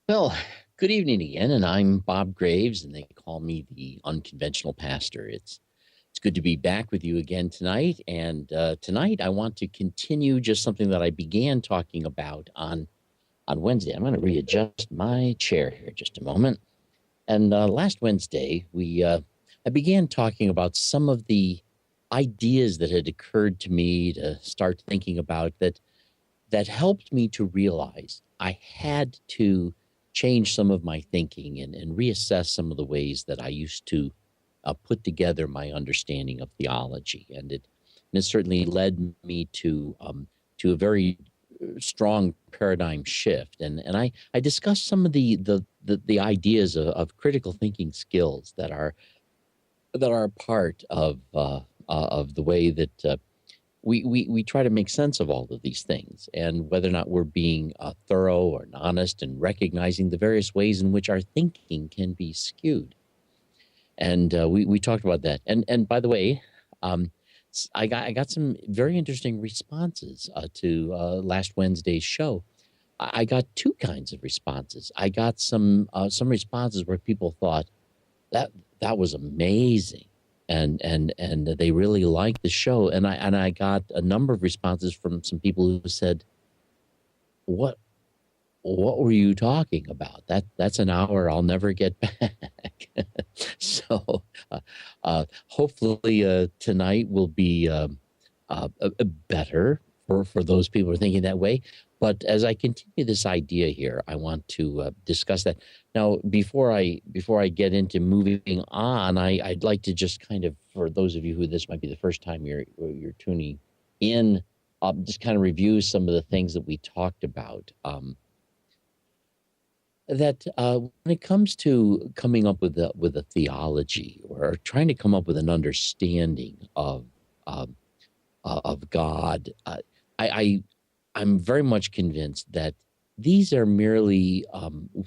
Well, good evening again, and I'm Bob Graves, and they call me the Unconventional Pastor. It's good to be back with you again tonight, and tonight I want to continue just something that I began talking about on Wednesday. I'm going to readjust my chair here just a moment. And last Wednesday, we I began talking about some of the ideas that had occurred to me to start thinking about that helped me to realize I had to change some of my thinking and reassess some of the ways that I used to put together my understanding of theology. And it certainly led me to a very strong paradigm shift. And I discussed some of the ideas of critical thinking skills that are a part of the way that we try to make sense of all of these things and whether or not we're being thorough or honest and recognizing the various ways in which our thinking can be skewed. And we talked about that. And by the way, um, I got some very interesting responses to last Wednesday's show. I got two kinds of responses. I got some responses where people thought that that was amazing, and they really liked the show. And I got a number of responses from some people who said, "What what were you talking about? That's an hour I'll never get back." So hopefully tonight will be better for those people who are thinking that way. But as I continue this idea here, I want to discuss that. Now, before I get into moving on, I'd like to just kind of, for those of you who this might be the first time you're tuning in, just kind of review some of the things that we talked about. That when it comes to coming up with a theology or trying to come up with an understanding um, of God, I, I I'm very much convinced that these are merely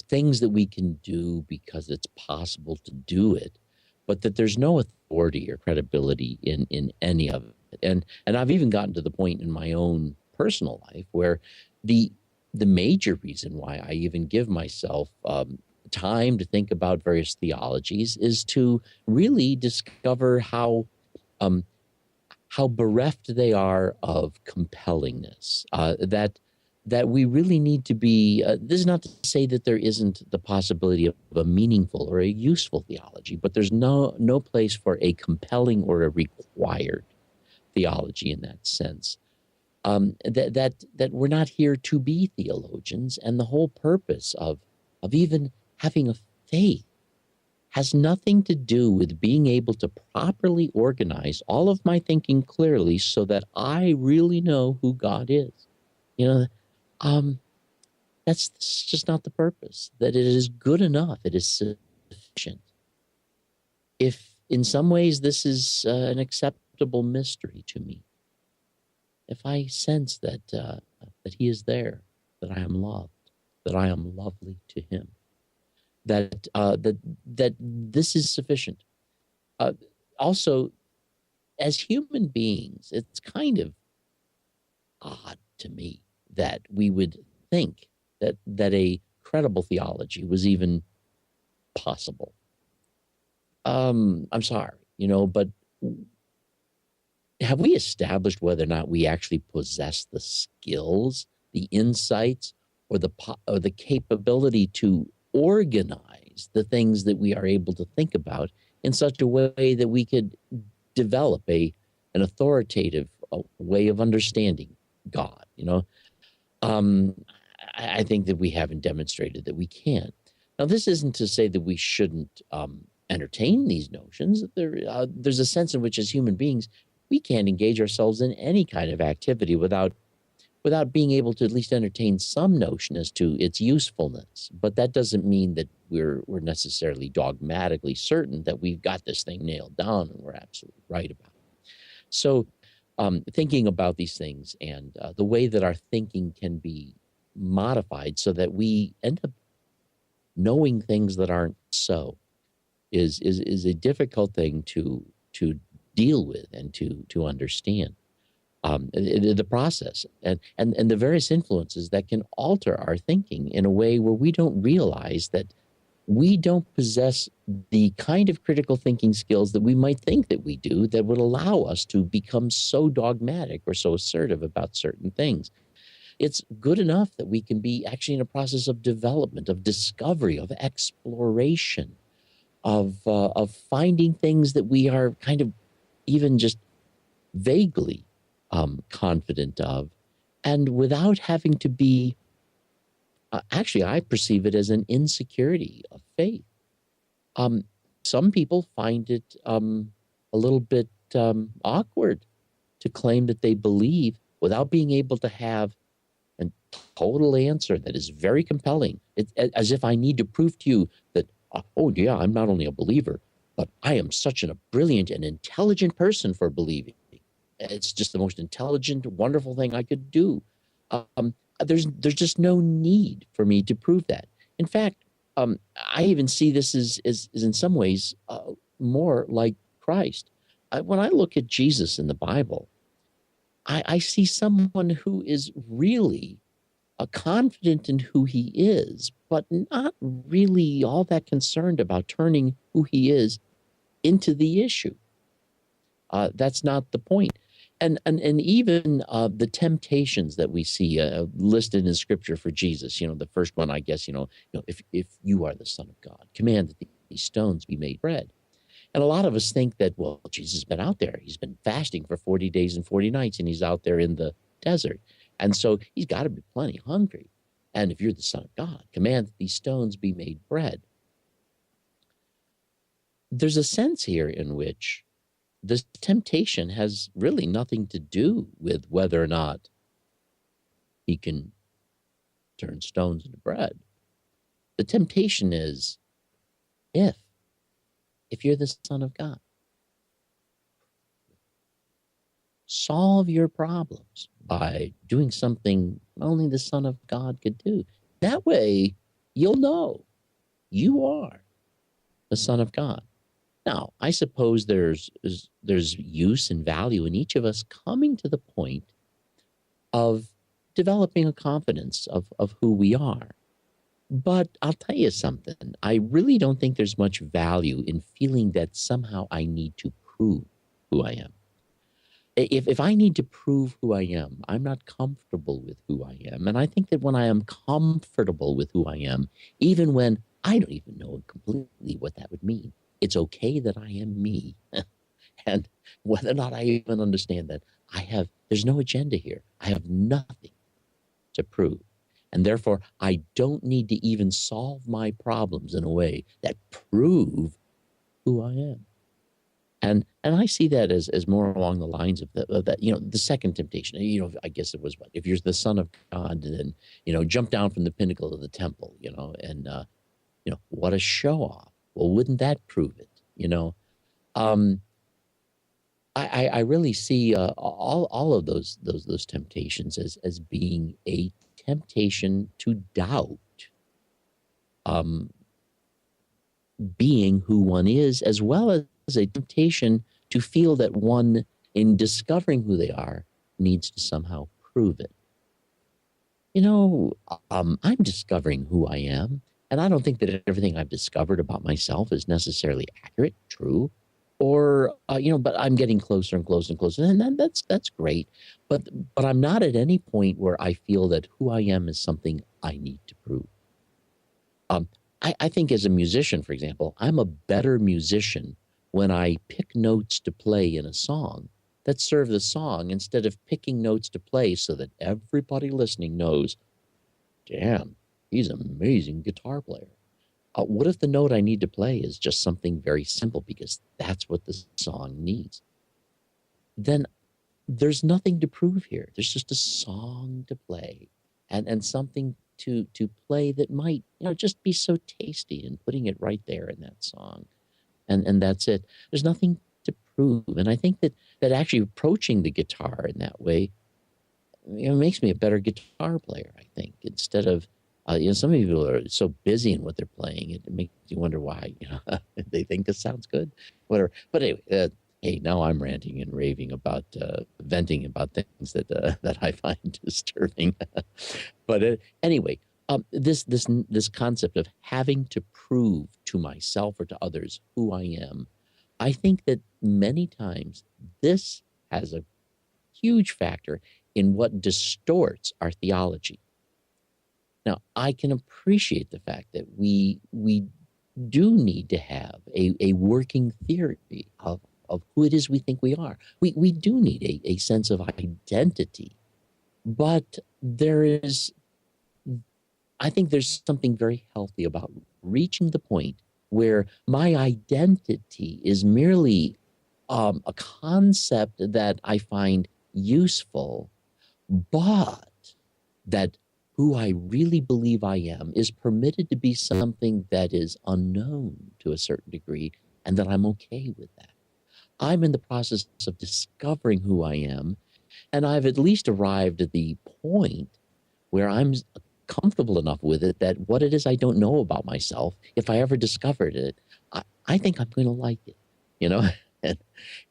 things that we can do because it's possible to do it, but that there's no authority or credibility in any of it. And I've even gotten to the point in my own personal life where the the major reason why I even give myself time to think about various theologies is to really discover um, how bereft they are of compellingness. That we really need to be. This is not to say that there isn't the possibility of a meaningful or a useful theology, but there's no place for a compelling or a required theology in that sense. That we're not here to be theologians, and the whole purpose of even having a faith has nothing to do with being able to properly organize all of my thinking clearly so that I really know who God is. You know, um, that's just not the purpose. That it is good enough. It is sufficient. If in some ways this is an acceptable mystery to me, if I sense that He is there, that I am loved, that I am lovely to Him, that this is sufficient. Uh, Also, as human beings, it's kind of odd to me that we would think that a credible theology was even possible. I'm sorry, but have we established whether or not we actually possess the skills, the insights, or the capability to organize the things that we are able to think about in such a way that we could develop an authoritative way of understanding God? Um, I think that we haven't demonstrated that we can. Now, this isn't to say that we shouldn't entertain these notions. There's a sense in which, as human beings, we can't engage ourselves in any kind of activity without being able to at least entertain some notion as to its usefulness. But that doesn't mean that we're necessarily dogmatically certain that we've got this thing nailed down and we're absolutely right about it. So, thinking about these things and the way that our thinking can be modified so that we end up knowing things that aren't so is a difficult thing to deal with and to understand. the process and the various influences that can alter our thinking in a way where we don't realize that we don't possess the kind of critical thinking skills that we might think that we do that would allow us to become so dogmatic or so assertive about certain things. It's good enough that we can be actually in a process of development, of discovery, of exploration, of finding things that we are kind of even just vaguely confident of, and without having to be, actually, I perceive it as an insecurity of faith. Um, some people find it a little bit awkward to claim that they believe without being able to have a total answer that is very compelling. It's as if I need to prove to you that, oh, yeah, I'm not only a believer, but I am such a brilliant and intelligent person for believing. It's just the most intelligent, wonderful thing I could do. There's just no need for me to prove that. In fact, I even see this as in some ways more like Christ. When I look at Jesus in the Bible, I see someone who is really confident in who he is, but not really all that concerned about turning who he is into the issue. That's not the point. And even the temptations that we see listed in Scripture for Jesus, the first one, I guess, if you are the Son of God, command that these stones be made bread. And a lot of us think that, well, Jesus has been out there. He's been fasting for 40 days and 40 nights, and he's out there in the desert. And so he's got to be plenty hungry. And if you're the Son of God, command that these stones be made bread. There's a sense here in which this temptation has really nothing to do with whether or not he can turn stones into bread. The temptation is if you're the Son of God, solve your problems by doing something only the Son of God could do. That way, you'll know you are the Son of God. Now, I suppose there's use and value in each of us coming to the point of developing a confidence of who we are. But I'll tell you something. I really don't think there's much value in feeling that somehow I need to prove who I am. If I need to prove who I am, I'm not comfortable with who I am. And I think that when I am comfortable with who I am, even when I don't even know completely what that would mean, it's okay that I am me. And whether or not I even understand that, there's no agenda here. I have nothing to prove. And therefore, I don't need to even solve my problems in a way that prove who I am. And I see that as more along the lines of that, the second temptation. I guess it was what? If you're the Son of God, then, jump down from the pinnacle of the temple, and, what a show off. Well, wouldn't that prove it? I really see all of those temptations as being a temptation to doubt being who one is, as well as a temptation to feel that one, in discovering who they are, needs to somehow prove it. I'm discovering who I am, and I don't think that everything I've discovered about myself is necessarily accurate, true, or but I'm getting closer and closer and closer, and that's great. But I'm not at any point where I feel that who I am is something I need to prove. I think as a musician, for example, I'm a better musician when I pick notes to play in a song that serve the song instead of picking notes to play so that everybody listening knows, damn, he's an amazing guitar player. What if the note I need to play is just something very simple because that's what the song needs? Then there's nothing to prove here. There's just a song to play and something to play that might, just be so tasty, and putting it right there in that song. And that's it. There's nothing to prove. And I think that actually approaching the guitar in that way, makes me a better guitar player, I think, instead of, some people are so busy in what they're playing. It makes you wonder why, they think this sounds good, whatever. But anyway, Hey, now I'm ranting and raving about venting about things that I find disturbing. But anyway, this concept of having to prove to myself or to others who I am, I think that many times this has a huge factor in what distorts our theology. Now, I can appreciate the fact that we do need to have a working theory of who it is we think we are. We do need a sense of identity, but I think there's something very healthy about reaching the point where my identity is merely a concept that I find useful, but that who I really believe I am is permitted to be something that is unknown to a certain degree, and that I'm okay with that. I'm in the process of discovering who I am, and I've at least arrived at the point where I'm comfortable enough with it that what it is I don't know about myself, if I ever discovered it, I think I'm going to like it, you know? and,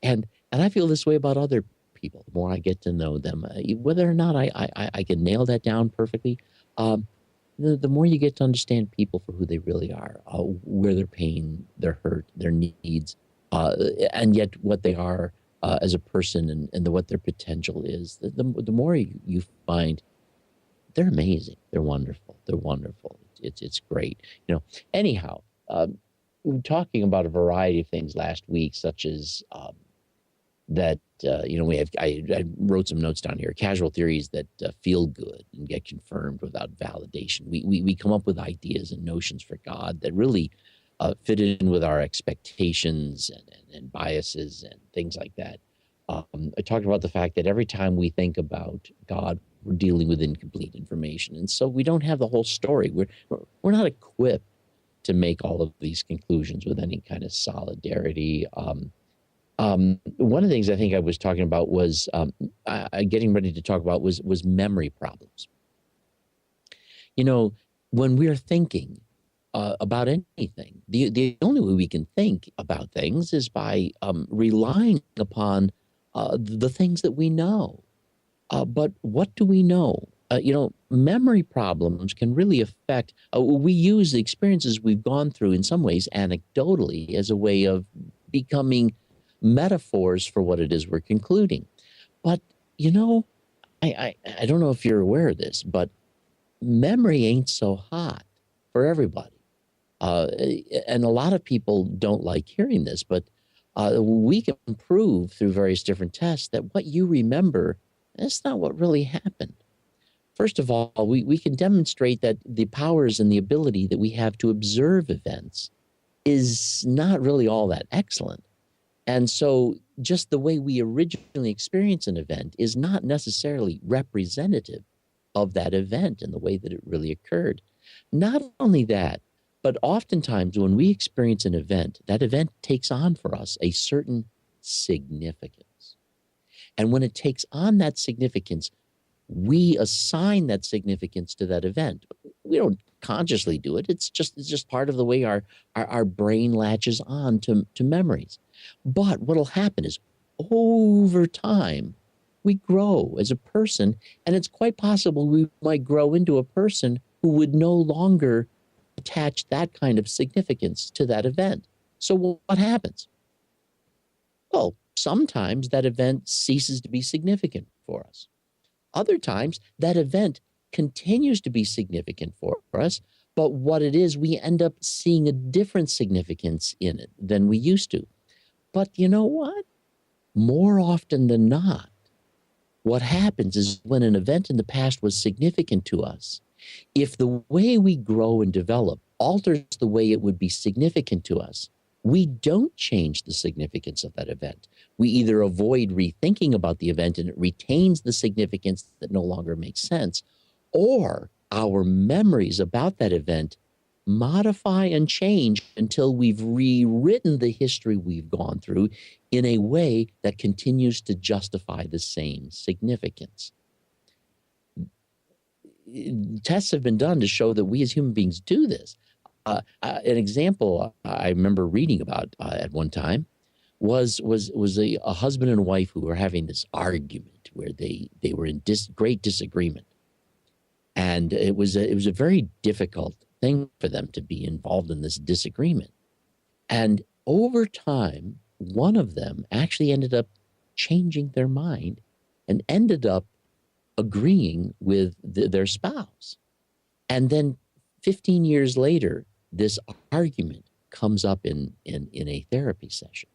and I feel this way about other people. The more I get to know them, whether or not I can nail that down perfectly, the more you get to understand people for who they really are, where their pain, their hurt, their needs, and yet what they are as a person, and what their potential is. The more you find they're amazing, they're wonderful, they're wonderful. It's great, you know. Anyhow, we were talking about a variety of things last week, such as that I wrote some notes down here. Casual theories that feel good and get confirmed without validation. We come up with ideas and notions for God that really fit in with our expectations and biases and things like that. I talked about the fact that every time we think about God, we're dealing with incomplete information, and so we don't have the whole story. We're not equipped to make all of these conclusions with any kind of solidarity. One of the things I think I was talking about was getting ready to talk about was memory problems. You know, when we're thinking about anything, the only way we can think about things is by relying upon the things that we know. But what do we know? Memory problems can really affect, we use the experiences we've gone through in some ways anecdotally as a way of becoming metaphors for what it is we're concluding. But, I don't know if you're aware of this, but memory ain't so hot for everybody. And a lot of people don't like hearing this, but we can prove through various different tests that what you remember, that's not what really happened. First of all, we can demonstrate that the powers and the ability that we have to observe events is not really all that excellent. And so just the way we originally experience an event is not necessarily representative of that event and the way that it really occurred. Not only that, but oftentimes when we experience an event, that event takes on for us a certain significance. And when it takes on that significance, we assign that significance to that event. We don't consciously do it. It's just part of the way our brain latches on to memories. But what'll happen is over time, we grow as a person, and it's quite possible we might grow into a person who would no longer attach that kind of significance to that event. So what happens? Well, sometimes that event ceases to be significant for us. Other times, that event continues to be significant for us, but what it is, we end up seeing a different significance in it than we used to. But you know what? More often than not, what happens is when an event in the past was significant to us, if the way we grow and develop alters the way it would be significant to us, we don't change the significance of that event. We either avoid rethinking about the event and it retains the significance that no longer makes sense, or our memories about that event modify and change until we've rewritten the history we've gone through in a way that continues to justify the same significance. Tests have been done to show that we as human beings do this. An example I remember reading about at one time was a husband and wife who were having this argument where they were in great disagreement, and it was a very difficult thing for them to be involved in this disagreement. And over time, one of them actually ended up changing their mind and ended up agreeing with their spouse. And then 15 years later, this argument comes up in a therapy session.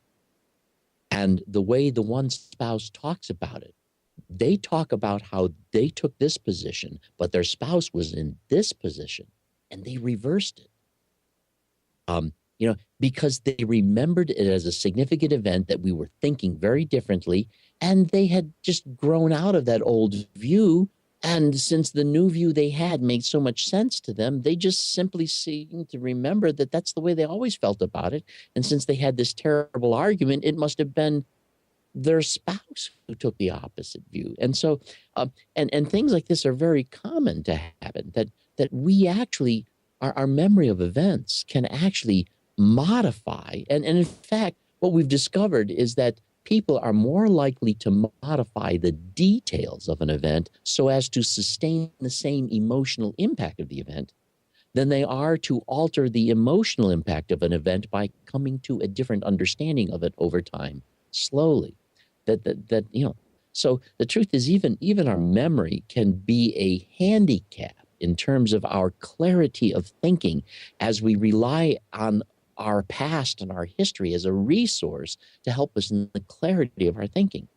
And the way the one spouse talks about it, they talk about how they took this position, but their spouse was in this position, and they reversed it. Because they remembered it as a significant event that we were thinking very differently, and they had just grown out of that old view. And since the new view they had made so much sense to them, they just simply seemed to remember that that's the way they always felt about it. And since they had this terrible argument, it must have been their spouse who took the opposite view. And so, and things like this are very common to happen, that we actually, our memory of events can actually modify. And in fact, what we've discovered is that people are more likely to modify the details of an event so as to sustain the same emotional impact of the event than they are to alter the emotional impact of an event by coming to a different understanding of it over time, slowly. So the truth is, even our memory can be a handicap in terms of our clarity of thinking as we rely on our past and our history as a resource to help us in the clarity of our thinking.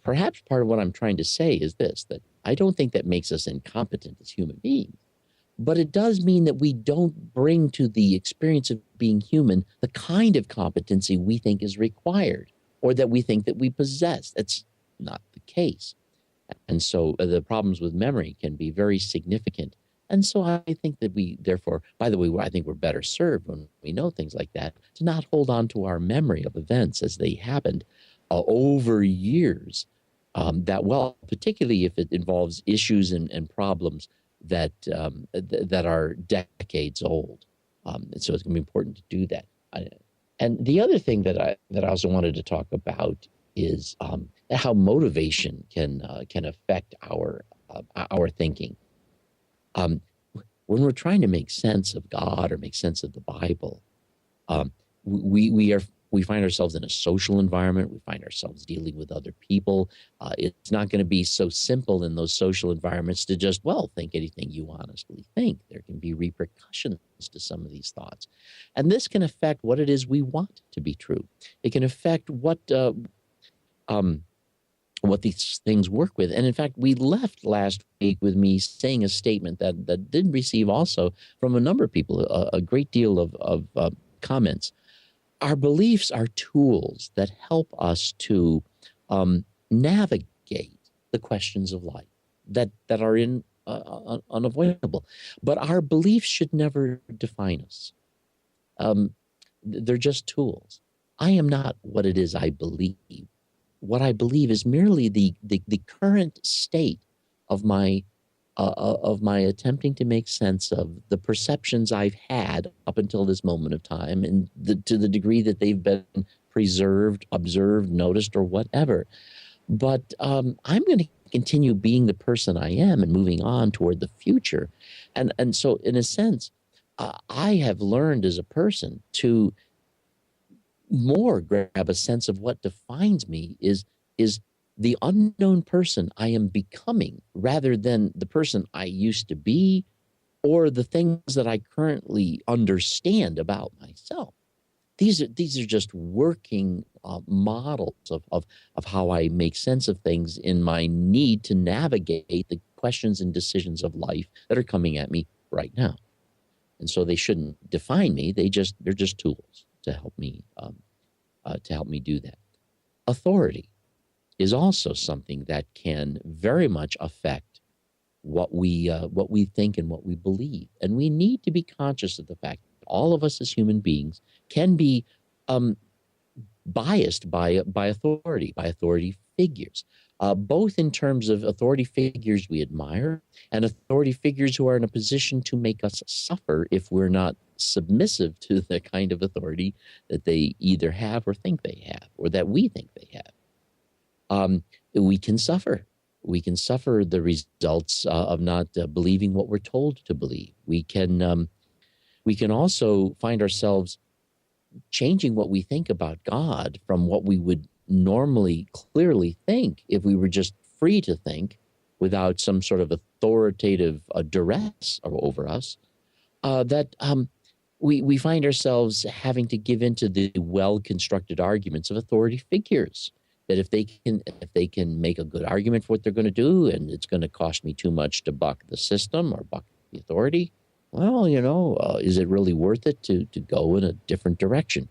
Perhaps part of what I'm trying to say is this, that I don't think that makes us incompetent as human beings, but it does mean that we don't bring to the experience of being human the kind of competency we think is required or that we think that we possess. That's not the case. And so the problems with memory can be very significant. And so I think that we, therefore, by the way, I think we're better served when we know things like that, to not hold on to our memory of events as they happened over years, particularly if it involves issues and problems that are decades old. So it's going to be important to do that. And the other thing that I also wanted to talk about is how motivation can affect our thinking. When we're trying to make sense of God or make sense of the Bible, we find ourselves in a social environment. We find ourselves dealing with other people. It's not going to be so simple in those social environments to just, think anything you honestly think. There can be repercussions to some of these thoughts. And this can affect what it is we want to be true. It can affect what these things work with. And in fact, we left last week with me saying a statement that did receive also from a number of people, a great deal of comments. Our beliefs are tools that help us to navigate the questions of life that are unavoidable. But our beliefs should never define us. They're just tools. I am not what it is I believe. What I believe is merely the current state of my attempting to make sense of the perceptions I've had up until this moment of time, and to the degree that they've been preserved, observed, noticed, or whatever. But I'm going to continue being the person I am and moving on toward the future. And so, in a sense, I have learned as a person to more grab a sense of what defines me is the unknown person I am becoming, rather than the person I used to be or the things that I currently understand about myself. These are just working models of how I make sense of things in my need to navigate the questions and decisions of life that are coming at me right now. And so they shouldn't define me. They're just tools to help me do that. Authority is also something that can very much affect what we think and what we believe. And we need to be conscious of the fact that all of us as human beings can be biased by authority figures, both in terms of authority figures we admire and authority figures who are in a position to make us suffer if we're not submissive to the kind of authority that they either have or think they have, or that we think they have. We can suffer. We can suffer the results of not believing what we're told to believe. We can also find ourselves changing what we think about God from what we would normally clearly think if we were just free to think without some sort of authoritative duress over us. We find ourselves having to give into the well-constructed arguments of authority figures. That if they can make a good argument for what they're going to do, and it's going to cost me too much to buck the system or buck the authority, well, is it really worth it to go in a different direction?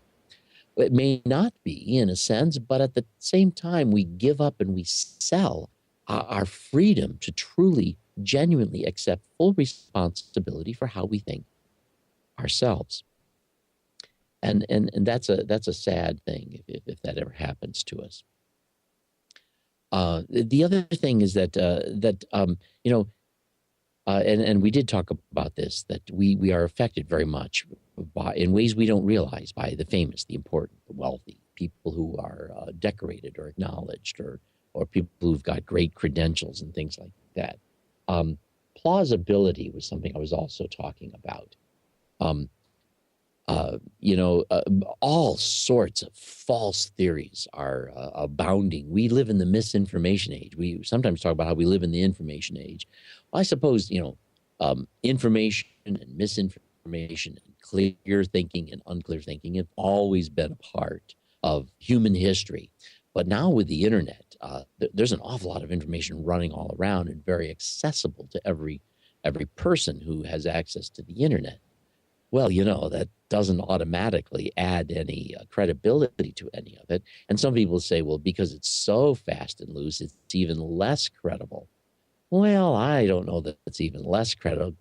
It may not be, in a sense, but at the same time, we give up and we sell our freedom to truly, genuinely accept full responsibility for how we think ourselves. And that's a sad thing if that ever happens to us. The other thing is that and we did talk about this, that we are affected very much in ways we don't realize by the famous, the important, the wealthy, people who are decorated or acknowledged, or people who've got great credentials and things like that. Plausibility was something I was also talking about. All sorts of false theories are abounding. We live in the misinformation age. We sometimes talk about how we live in the information age. Well, I suppose, information and misinformation and clear thinking and unclear thinking have always been a part of human history. But now with the internet, there's an awful lot of information running all around and very accessible to every person who has access to the internet. Well, that doesn't automatically add any credibility to any of it. And some people say, well, because it's so fast and loose, it's even less credible. Well, I don't know that it's even less credible.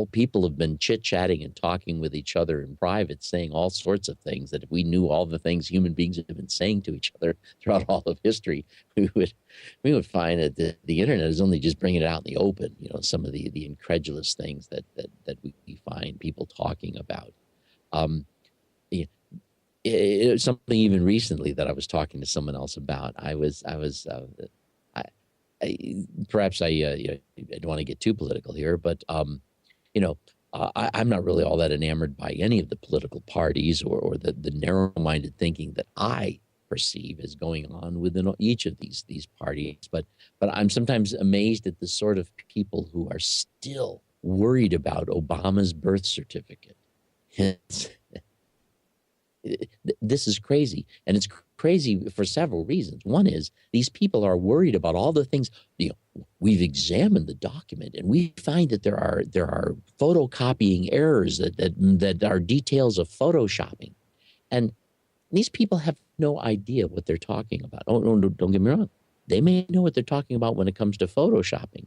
People have been chit-chatting and talking with each other in private, saying all sorts of things that if we knew all the things human beings have been saying to each other throughout all of history, we would find that the internet is only just bringing it out in the open. Some of the incredulous things that we find people talking about. Something even recently that I was talking to someone else about. Perhaps I don't want to get too political here, but I'm not really all that enamored by any of the political parties or the narrow-minded thinking that I perceive as going on within each of these parties. But I'm sometimes amazed at the sort of people who are still worried about Obama's birth certificate. This is crazy, and it's crazy for several reasons. One is these people are worried about all the things. We've examined the document, and we find that there are photocopying errors that are details of photoshopping, and these people have no idea what they're talking about. Oh, no, don't get me wrong. They may know what they're talking about when it comes to photoshopping,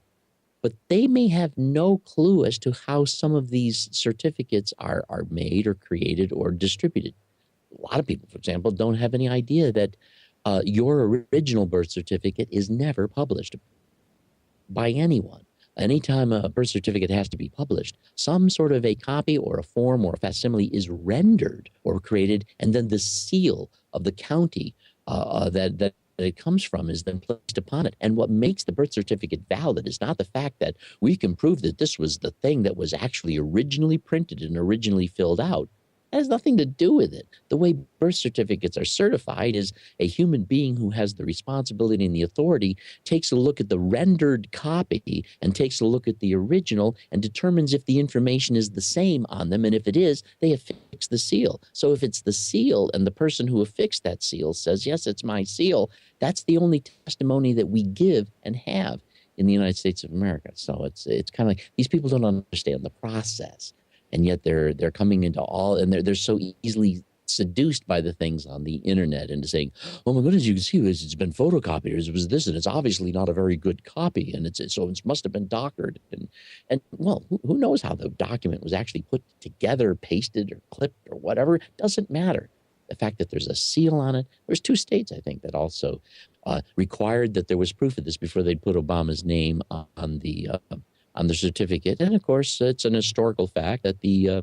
but they may have no clue as to how some of these certificates are made or created or distributed. A lot of people, for example, don't have any idea that your original birth certificate is never published by anyone. Anytime a birth certificate has to be published, some sort of a copy or a form or a facsimile is rendered or created, and then the seal of the county that it comes from is then placed upon it. And what makes the birth certificate valid is not the fact that we can prove that this was the thing that was actually originally printed and originally filled out. It has nothing to do with it. The way birth certificates are certified is a human being who has the responsibility and the authority takes a look at the rendered copy and takes a look at the original and determines if the information is the same on them. And if it is, they affix the seal. So if it's the seal and the person who affixed that seal says, yes, it's my seal, that's the only testimony that we give and have in the United States of America. So it's kind of like these people don't understand the process. And yet they're coming into all, and they're so easily seduced by the things on the internet into saying, oh my goodness, you can see this, it's been photocopied, it was this, and it's obviously not a very good copy, and so it must have been doctored. And well, who knows how the document was actually put together, pasted or clipped or whatever, it doesn't matter. The fact that there's a seal on it, there's 2 states, I think, that also required that there was proof of this before they'd put Obama's name on the certificate. And of course, it's an historical fact that the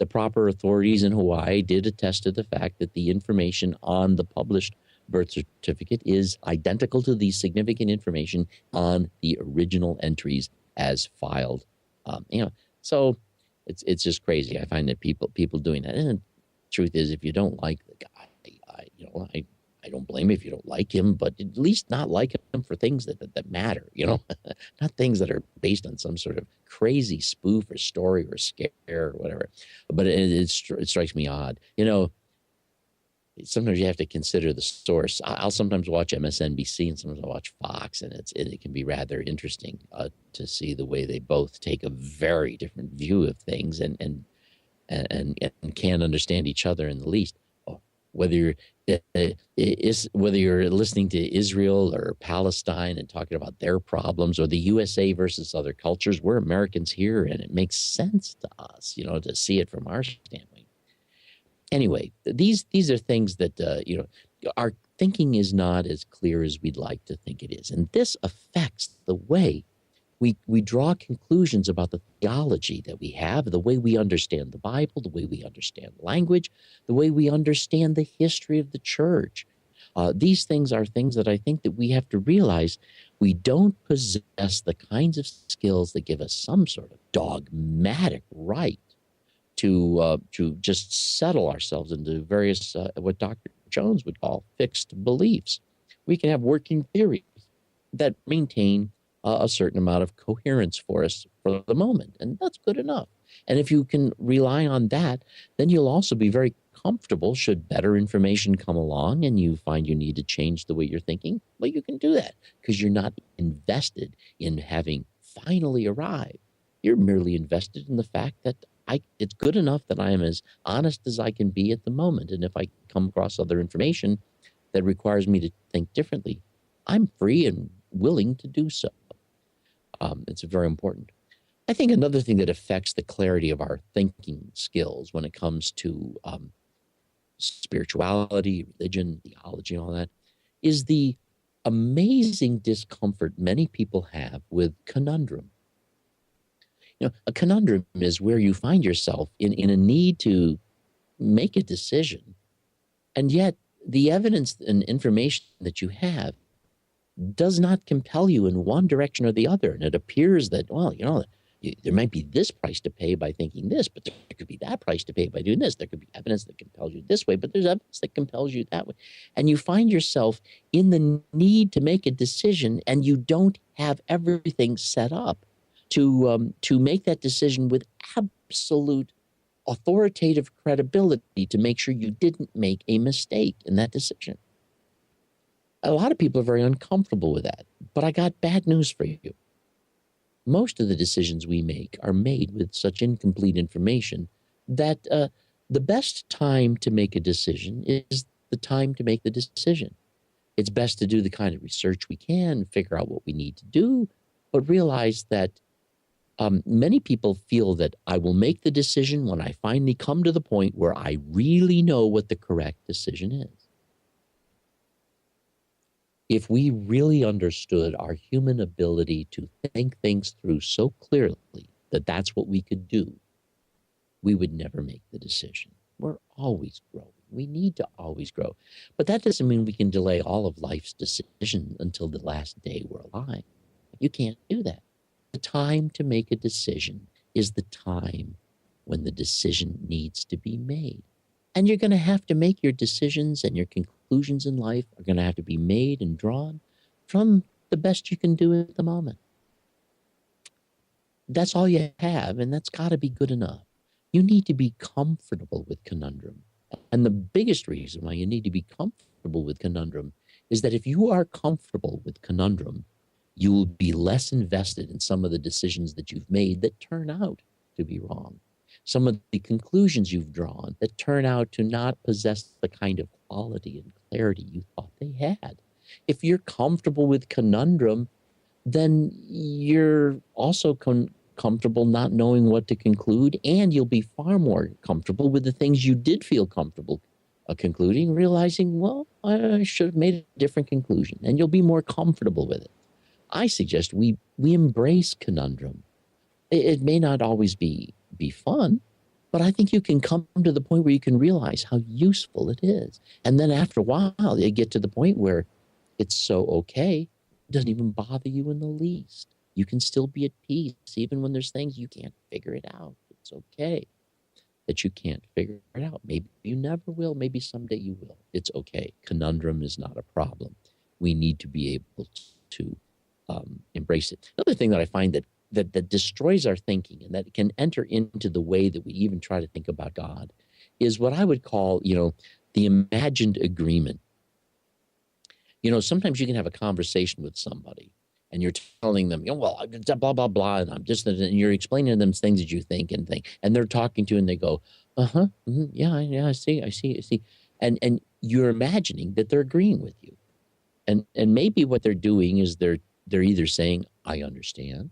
the proper authorities in Hawaii did attest to the fact that the information on the published birth certificate is identical to the significant information on the original entries as filed. So it's just crazy. I find that people doing that. And the truth is, if you don't like the guy, I don't blame you if you don't like him, but at least not like him for things that matter, not things that are based on some sort of crazy spoof or story or scare or whatever. But it strikes me odd. Sometimes you have to consider the source. I'll sometimes watch MSNBC and sometimes I'll watch Fox, and it can be rather interesting to see the way they both take a very different view of things and can't understand each other in the least. Whether you're listening to Israel or Palestine and talking about their problems, or the USA versus other cultures, we're Americans here, and it makes sense to us, to see it from our standpoint. Anyway, these are things that our thinking is not as clear as we'd like to think it is, and this affects the way we draw conclusions about the theology that we have, the way we understand the Bible, the way we understand language, the way we understand the history of the church. These things are things that I think that we have to realize we don't possess the kinds of skills that give us some sort of dogmatic right to just settle ourselves into various, what Dr. Jones would call fixed beliefs. We can have working theories that maintain a certain amount of coherence for us for the moment, and that's good enough. And if you can rely on that, then you'll also be very comfortable should better information come along and you find you need to change the way you're thinking. Well, you can do that because you're not invested in having finally arrived. You're merely invested in the fact that it's good enough that I am as honest as I can be at the moment. And if I come across other information that requires me to think differently, I'm free and willing to do so. It's very important. I think another thing that affects the clarity of our thinking skills when it comes to spirituality, religion, theology, and all that is the amazing discomfort many people have with conundrum. A conundrum is where you find yourself in a need to make a decision, and yet the evidence and information that you have does not compel you in one direction or the other. And it appears that, there might be this price to pay by thinking this, but there could be that price to pay by doing this. There could be evidence that compels you this way, but there's evidence that compels you that way. And you find yourself in the need to make a decision, and you don't have everything set up to make that decision with absolute authoritative credibility to make sure you didn't make a mistake in that decision. A lot of people are very uncomfortable with that, but I got bad news for you. Most of the decisions we make are made with such incomplete information that the best time to make a decision is the time to make the decision. It's best to do the kind of research we can, figure out what we need to do, but realize that many people feel that I will make the decision when I finally come to the point where I really know what the correct decision is. If we really understood our human ability to think things through so clearly that that's what we could do, we would never make the decision. We're always growing. We need to always grow. But that doesn't mean we can delay all of life's decisions until the last day we're alive. You can't do that. The time to make a decision is the time when the decision needs to be made. And you're going to have to make your decisions, and your conclusions in life are going to have to be made and drawn from the best you can do at the moment. That's all you have, and that's got to be good enough. You need to be comfortable with conundrum. And the biggest reason why you need to be comfortable with conundrum is that if you are comfortable with conundrum, you will be less invested in some of the decisions that you've made that turn out to be wrong. Some of the conclusions you've drawn that turn out to not possess the kind of quality and clarity you thought they had. If you're comfortable with conundrum, then you're also comfortable not knowing what to conclude, and you'll be far more comfortable with the things you did feel comfortable concluding, realizing, well, I should have made a different conclusion, and you'll be more comfortable with it. I suggest we embrace conundrum. It may not always be fun, But I think you can come to the point where you can realize how useful it is. And then after a while, you get to the point where it's so okay, it doesn't even bother you in the least. You can still be at peace, even when there's things you can't figure it out. It's okay that you can't figure it out. Maybe you never will. Maybe someday you will. It's okay. Conundrum is not a problem. We need to be able to embrace it. Another thing that I find that destroys our thinking and that can enter into the way that we even try to think about God is what I would call, the imagined agreement. Sometimes you can have a conversation with somebody and you're telling them, well, blah, blah, blah, and you're explaining to them things that you think, and they're talking to you and they go, yeah, I see. And you're imagining that they're agreeing with you. And maybe what they're doing is they're either saying, I understand,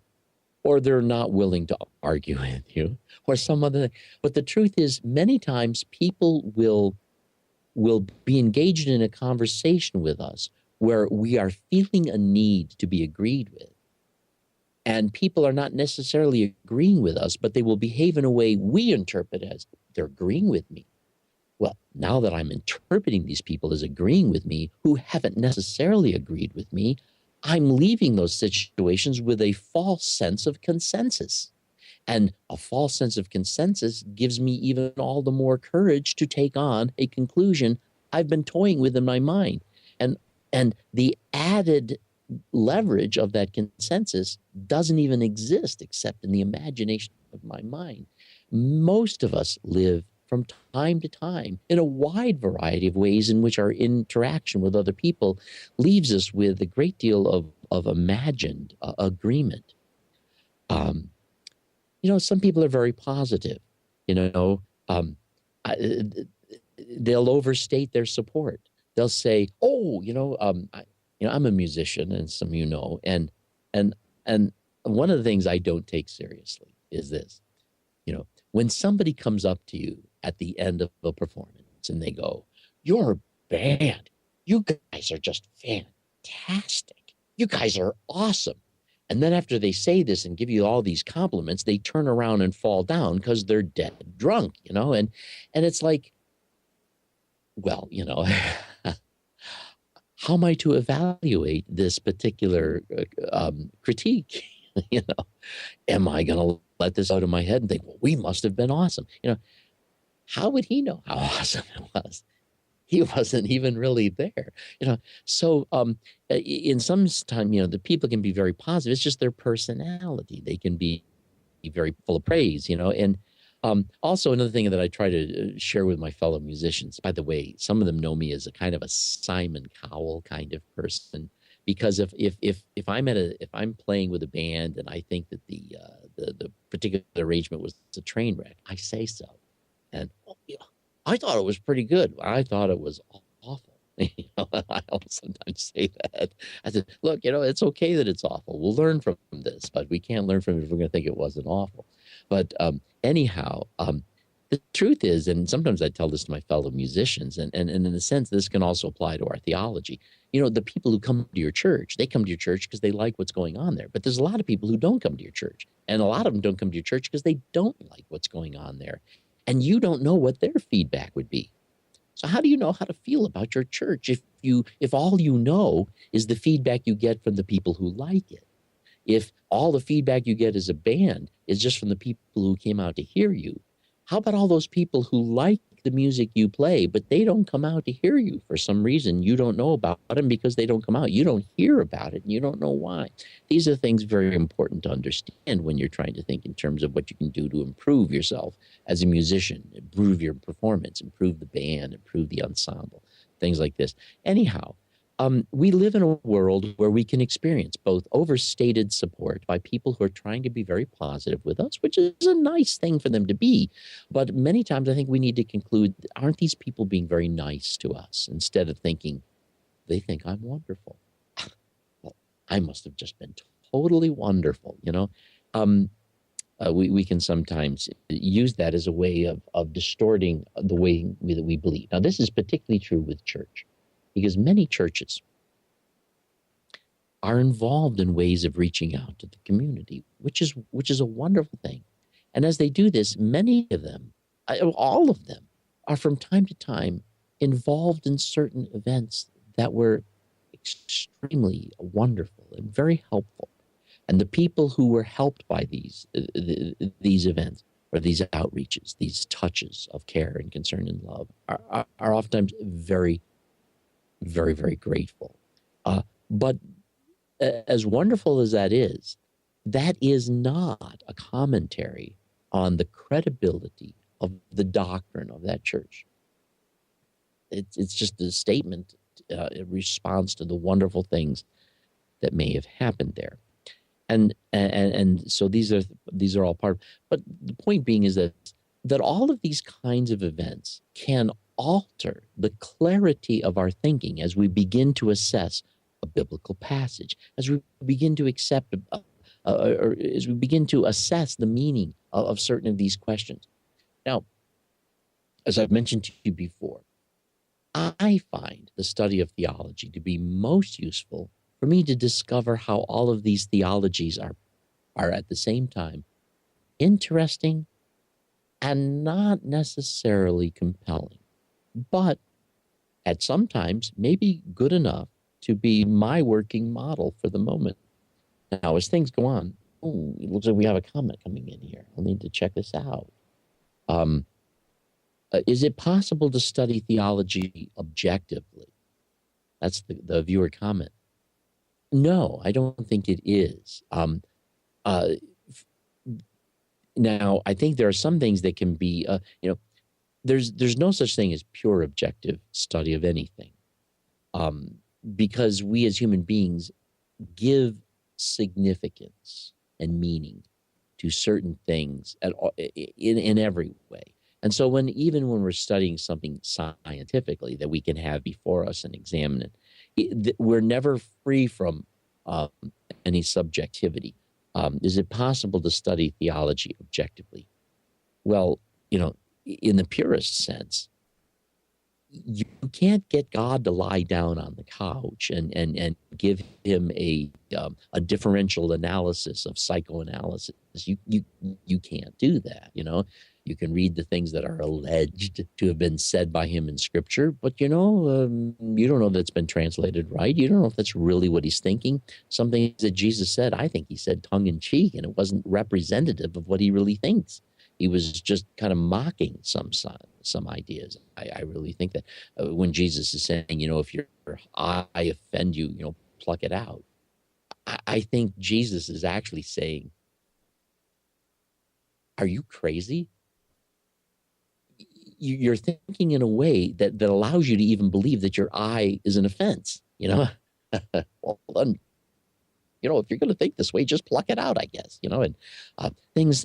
or they're not willing to argue with you, or some other thing. But the truth is, many times people will be engaged in a conversation with us where we are feeling a need to be agreed with. And people are not necessarily agreeing with us, but they will behave in a way we interpret as they're agreeing with me. Well, now that I'm interpreting these people as agreeing with me who haven't necessarily agreed with me, I'm leaving those situations with a false sense of consensus. And a false sense of consensus gives me even all the more courage to take on a conclusion I've been toying with in my mind. And the added leverage of that consensus doesn't even exist except in the imagination of my mind. Most of us live from time to time in a wide variety of ways in which our interaction with other people leaves us with a great deal of imagined agreement. Some people are very positive. They'll overstate their support. They'll say, "Oh, I'm a musician," and some and one of the things I don't take seriously is this. When somebody comes up to you at the end of a performance and they go, "Your band, you guys are just fantastic. You guys are awesome." And then after they say this and give you all these compliments, they turn around and fall down because they're dead drunk, and it's like, well, how am I to evaluate this particular critique? Am I going to let this out of my head and think, well, we must have been awesome? How would he know how awesome it was? He wasn't even really there, So in some time, the people can be very positive. It's just their personality. They can be very full of praise, and also another thing that I try to share with my fellow musicians, by the way, some of them know me as a kind of a Simon Cowell kind of person, because if I'm playing with a band and I think that the particular arrangement was a train wreck, I say so. And I thought it was pretty good. I thought it was awful. I'll sometimes say that. I said, look, it's okay that it's awful. We'll learn from this, but we can't learn from it if we're going to think it wasn't awful. But anyhow, the truth is, and sometimes I tell this to my fellow musicians, and in a sense, this can also apply to our theology. The people who come to your church, they come to your church because they like what's going on there. But there's a lot of people who don't come to your church. And a lot of them don't come to your church because they don't like what's going on there. And you don't know what their feedback would be. So how do you know how to feel about your church if all you know is the feedback you get from the people who like it? If all the feedback you get as a band is just from the people who came out to hear you, how about all those people who like the music you play, but they don't come out to hear you for some reason you don't know about them because they don't come out. You don't hear about it and you don't know why. These are things very important to understand when you're trying to think in terms of what you can do to improve yourself as a musician, improve your performance, improve the band, improve the ensemble, things like this. Anyhow, we live in a world where we can experience both overstated support by people who are trying to be very positive with us, which is a nice thing for them to be. But many times I think we need to conclude, aren't these people being very nice to us instead of thinking, they think I'm wonderful. Well, I must have just been totally wonderful, we can sometimes use that as a way of distorting the way that we believe. Now, this is particularly true with church, because many churches are involved in ways of reaching out to the community, which is a wonderful thing. And as they do this, many of them all of them are from time to time involved in certain events that were extremely wonderful and very helpful. And the people who were helped by these events or these outreaches, these touches of care and concern and love are oftentimes very, very, very grateful. But as wonderful as that is not a commentary on the credibility of the doctrine of that church. It's just a statement in response to the wonderful things that may have happened there. And so these are all part of, but the point being is that all of these kinds of events can alter the clarity of our thinking as we begin to assess a biblical passage, as we begin to accept or as we begin to assess the meaning of certain of these questions. Now, as I've mentioned to you before, I find the study of theology to be most useful for me to discover how all of these theologies are at the same time interesting and not necessarily compelling, but at some times maybe good enough to be my working model for the moment. Now, as things go on, it looks like we have a comment coming in here. I'll need to check this out. Is it possible to study theology objectively? That's the viewer comment. No, I don't think it is. Now, I think there are some things that can be, there's no such thing as pure objective study of anything, because we as human beings give significance and meaning to certain things in every way. And so even when we're studying something scientifically that we can have before us and examine it, we're never free from any subjectivity. Is it possible to study theology objectively? Well, in the purest sense, you can't get God to lie down on the couch and give him a differential analysis of psychoanalysis. You can't do that. You can read the things that are alleged to have been said by him in Scripture, but you don't know that's been translated right. You don't know if that's really what he's thinking. Some things that Jesus said, I think he said tongue in cheek, and it wasn't representative of what he really thinks. He was just kind of mocking some ideas. I really think that when Jesus is saying, if your eye offend you, pluck it out. I think Jesus is actually saying, are you crazy? You're thinking in a way that allows you to even believe that your eye is an offense, Well, then, if you're going to think this way, just pluck it out, I guess, and things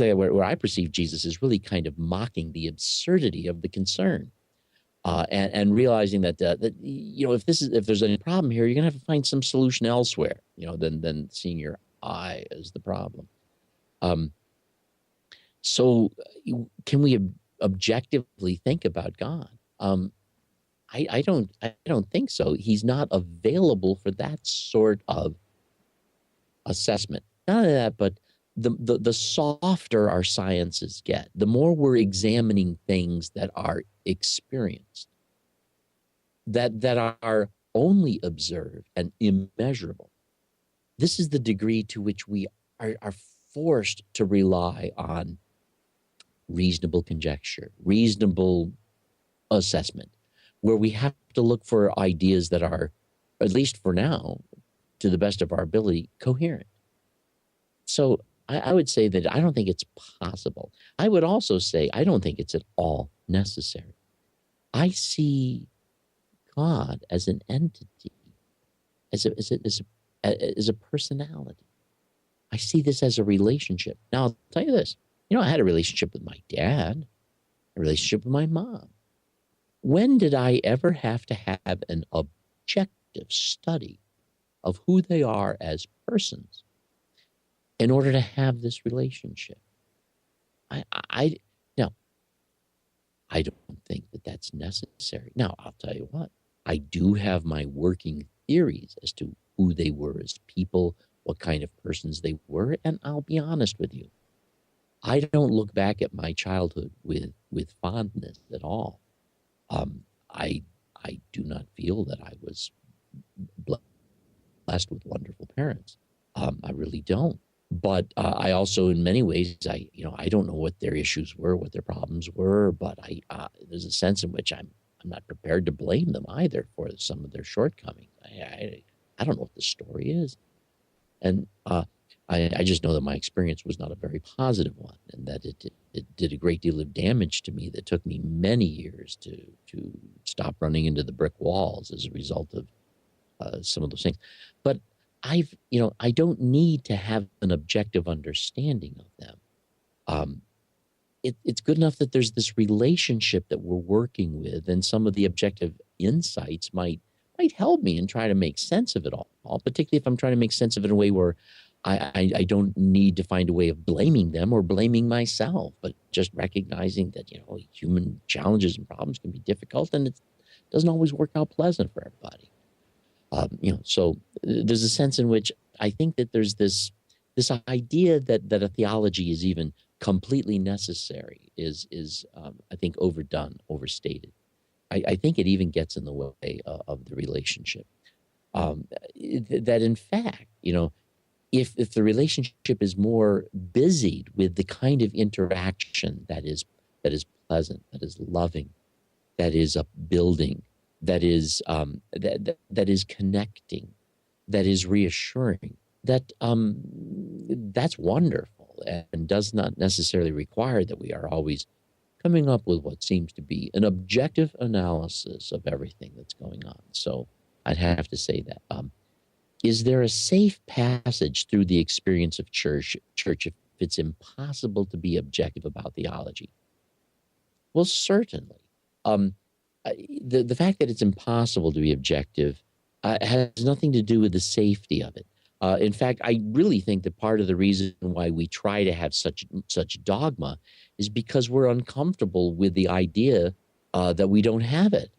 like where I perceive Jesus is really kind of mocking the absurdity of the concern, and realizing that if there's any problem here, you're going to have to find some solution elsewhere, than seeing your eye as the problem. So can we objectively think about God? I don't think so. He's not available for that sort of assessment. Not only that, but the softer our sciences get, the more we're examining things that are experienced, that are only observed and immeasurable. This is the degree to which we are forced to rely on reasonable conjecture, reasonable assessment, where we have to look for ideas that are, at least for now, to the best of our ability, coherent. So I would say that I don't think it's possible. I would also say I don't think it's at all necessary. I see God as an entity, as a personality. I see this as a relationship. Now, I'll tell you this. I had a relationship with my dad, a relationship with my mom. When did I ever have to have an objective study of who they are as persons in order to have this relationship? Now, I don't think that that's necessary. Now, I'll tell you what, I do have my working theories as to who they were as people, what kind of persons they were, and I'll be honest with you. I don't look back at my childhood with fondness at all. Um, I I do not feel that I was blessed with wonderful parents. I really don't. But I also, in many ways, I don't know what their issues were, what their problems were. But there's a sense in which I'm not prepared to blame them either for some of their shortcomings. I don't know what the story is, and I just know that my experience was not a very positive one, and that it did a great deal of damage to me that took me many years to stop running into the brick walls as a result of some of those things. But I don't need to have an objective understanding of them. Um, it's good enough that there's this relationship that we're working with, and some of the objective insights might help me and try to make sense of it all. Particularly if I'm trying to make sense of it in a way where I don't need to find a way of blaming them or blaming myself, but just recognizing that human challenges and problems can be difficult, and it doesn't always work out pleasant for everybody. So there's a sense in which I think that there's this idea that a theology is even completely necessary is I think overdone, overstated. I think it even gets in the way of the relationship. That in fact, if the relationship is more busied with the kind of interaction that is pleasant, that is loving, that is upbuilding, that is that is connecting, that is reassuring, that's wonderful, and does not necessarily require that we are always coming up with what seems to be an objective analysis of everything that's going on. So I'd have to say that. Is there a safe passage through the experience of church if it's impossible to be objective about theology? Well, certainly. Um, the fact that it's impossible to be objective has nothing to do with the safety of it. In fact, I really think that part of the reason why we try to have such dogma is because we're uncomfortable with the idea that we don't have it,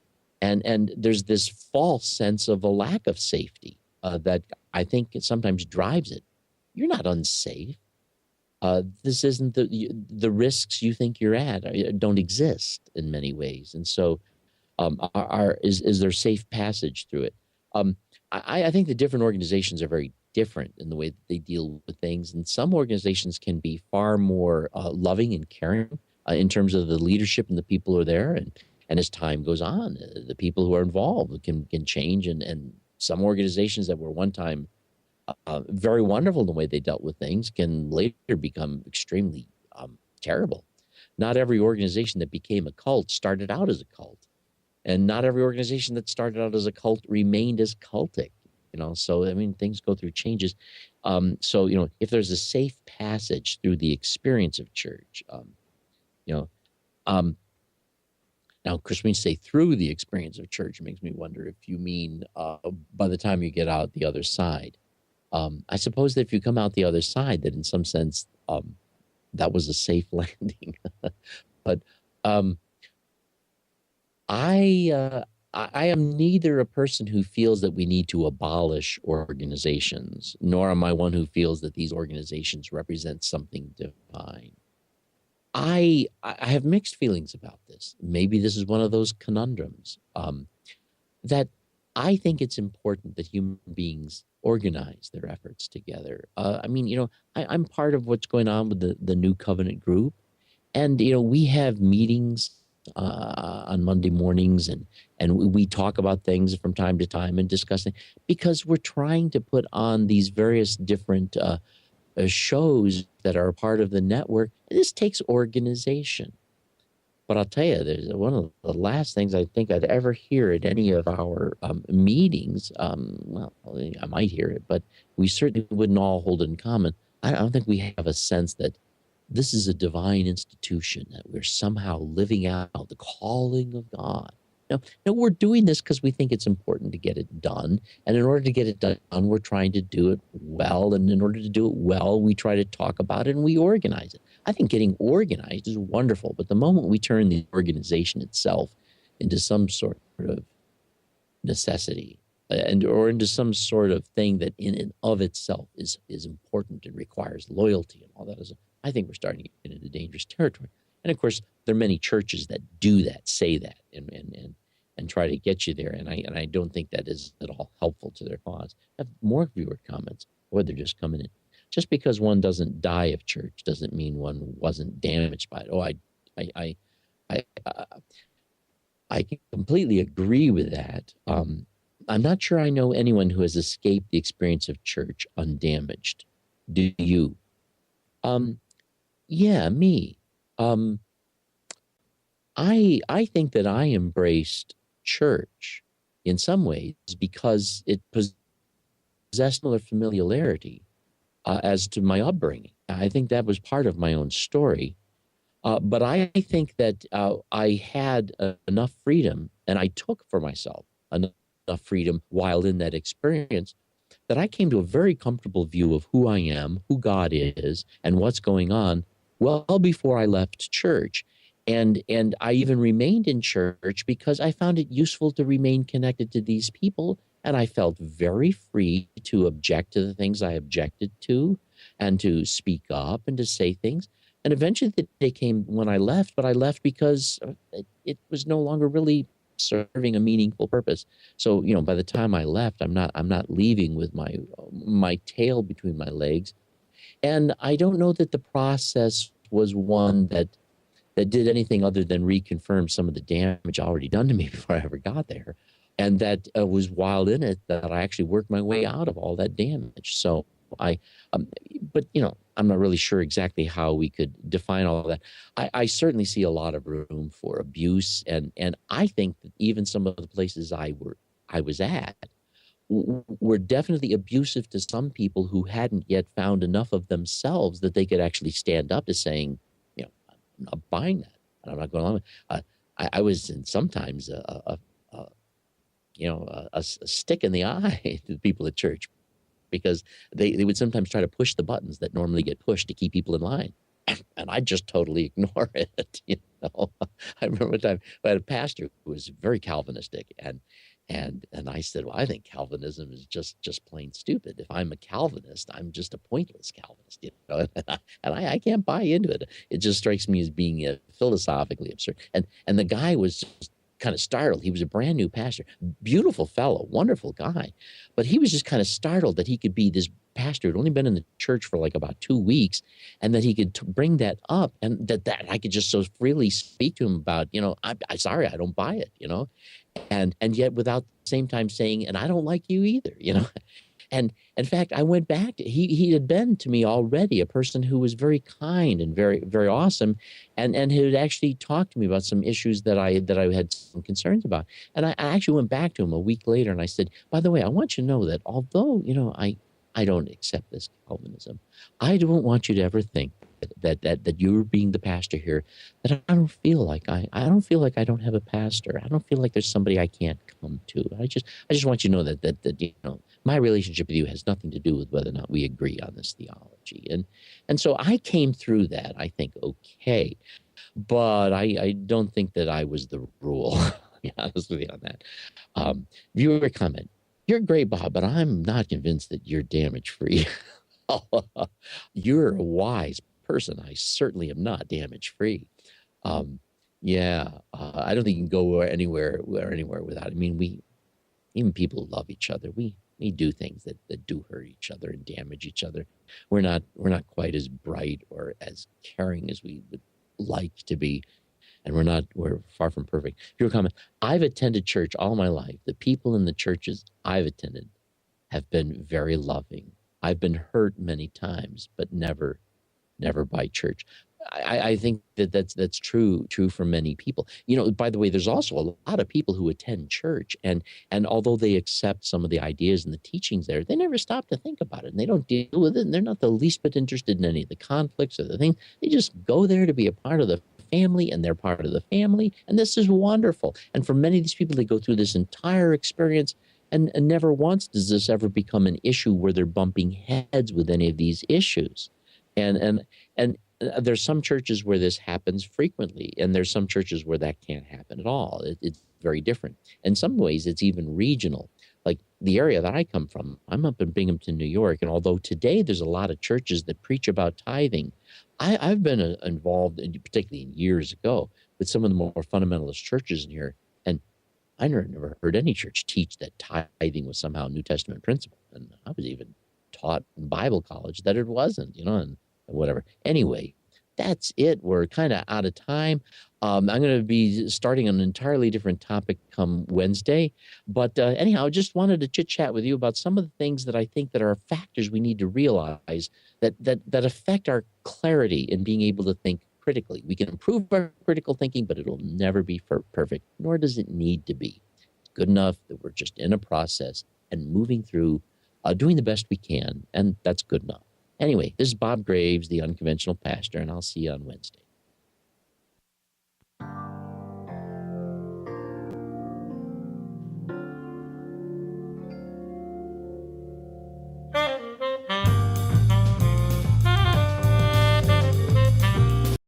and there's this false sense of a lack of safety that I think it sometimes drives it. You're not unsafe. This isn't the risks you think you're at don't exist in many ways, and so is there safe passage through it? Um, I think the different organizations are very different in the way that they deal with things, and some organizations can be far more loving and caring in terms of the leadership and the people who are there, and as time goes on, the people who are involved can change, and some organizations that were one time very wonderful in the way they dealt with things can later become extremely terrible. Not every organization that became a cult started out as a cult. And not every organization that started out as a cult remained as cultic, So, I mean, things go through changes. So, if there's a safe passage through the experience of church, you know, um, now, Chris, when you say through the experience of church, it makes me wonder if you mean by the time you get out the other side. I suppose that if you come out the other side, that in some sense, that was a safe landing. But um, I am neither a person who feels that we need to abolish organizations, nor am I one who feels that these organizations represent something divine. I have mixed feelings about this. Maybe this is one of those conundrums that I think it's important that human beings organize their efforts together. I mean, I'm part of what's going on with the New Covenant group. And we have meetings on Monday mornings, and we talk about things from time to time and discuss it because we're trying to put on these various different shows that are part of the network. This takes organization. But I'll tell you, there's one of the last things I think I'd ever hear at any of our meetings. Well, I might hear it, but we certainly wouldn't all hold it in common. I don't think we have a sense that this is a divine institution, that we're somehow living out the calling of God. No, we're doing this because we think it's important to get it done. And in order to get it done, we're trying to do it well. And in order to do it well, we try to talk about it and we organize it. I think getting organized is wonderful. But the moment we turn the organization itself into some sort of necessity or into some sort of thing that in and of itself is important and requires loyalty and all that, I think we're starting to get into dangerous territory. And of course, there are many churches that do that, say that, and try to get you there. And I don't think that is at all helpful to their cause. I have more viewer comments, or they're just coming in. Just because one doesn't die of church doesn't mean one wasn't damaged by it. Oh, I, I, I, I completely agree with that. I'm not sure I know anyone who has escaped the experience of church undamaged. Do you? Um, yeah, me. Um, I think that I embraced church in some ways because it possessed similar familiarity as to my upbringing. I think that was part of my own story. But I think that I had enough freedom, and I took for myself enough freedom while in that experience, that I came to a very comfortable view of who I am, who God is, and what's going on well before I left church. And I even remained in church because I found it useful to remain connected to these people. And I felt very free to object to the things I objected to and to speak up and to say things. And eventually the day came when I left, but I left because it was no longer really serving a meaningful purpose. So, by the time I left, I'm not leaving with my tail between my legs. And I don't know that the process was one that did anything other than reconfirm some of the damage already done to me before I ever got there. And that was while in it that I actually worked my way out of all that damage. So but I'm not really sure exactly how we could define all of that. I certainly see a lot of room for abuse, and I think that even some of the places I was at were definitely abusive to some people who hadn't yet found enough of themselves that they could actually stand up to saying, I'm not buying that, and I'm not going along with. I was in sometimes a stick in the eye to the people at church, because they would sometimes try to push the buttons that normally get pushed to keep people in line. And I just totally ignore it. I remember one time I had a pastor who was very Calvinistic, and I said, well, I think Calvinism is just plain stupid. If I'm a Calvinist, I'm just a pointless Calvinist, and I can't buy into it. It just strikes me as being philosophically absurd. And the guy was just kind of startled. He was a brand new pastor, beautiful fellow, wonderful guy, but he was just kind of startled that he could be this pastor who'd only been in the church for like about 2 weeks, and that he could bring that up, and that I could just so freely speak to him about, I'm sorry, I don't buy it, and yet without the same time saying, and I don't like you either, And in fact, I went back. He had been to me already a person who was very kind and very, very awesome, and who had actually talked to me about some issues that I had some concerns about. And I actually went back to him a week later, and I said, by the way, I want you to know that although I don't accept this Calvinism, I don't want you to ever think that you're being the pastor here, that I don't feel like I don't feel like I don't have a pastor. I don't feel like there's somebody I can't come to. I just want you to know that my relationship with you has nothing to do with whether or not we agree on this theology. And so I came through that, I think, okay. But I don't think that I was the rule. To be honest with you on that. Viewer comment. You're great, Bob, but I'm not convinced that you're damage-free. You're a wise person. I certainly am not damage-free. Yeah, I don't think you can go anywhere without. I mean, even people who love each other, we do things that do hurt each other and damage each other. We're not quite as bright or as caring as we would like to be, and we're far from perfect. Your comment. I've attended church all my life. The people in the churches I've attended have been very loving. I've been hurt many times, but never by church. I think that's true for many people. By the way, there's also a lot of people who attend church, and although they accept some of the ideas and the teachings there, they never stop to think about it, and they don't deal with it, and they're not the least bit interested in any of the conflicts or the things. They just go there to be a part of the family, and they're part of the family, and this is wonderful. And for many of these people, they go through this entire experience, and never once does this ever become an issue where they're bumping heads with any of these issues. And there's some churches where this happens frequently, and there's some churches where that can't happen at all. It's very different. In some ways, it's even regional. like the area that I come from, I'm up in Binghamton, New York. And although today there's a lot of churches that preach about tithing, I've been involved, particularly years ago, with some of the more fundamentalist churches in here. And I never heard any church teach that tithing was somehow a New Testament principle. And I was even taught in Bible college that it wasn't, and whatever. Anyway, that's it. We're kind of out of time. I'm going to be starting an entirely different topic come Wednesday. But anyhow, I just wanted to chit chat with you about some of the things that I think that are factors we need to realize that affect our clarity in being able to think critically. We can improve our critical thinking, but it'll never be perfect, nor does it need to be. It's good enough that we're just in a process and moving through, doing the best we can, and that's good enough. Anyway, this is Bob Greaves, the Unconventional Pastor, and I'll see you on Wednesday.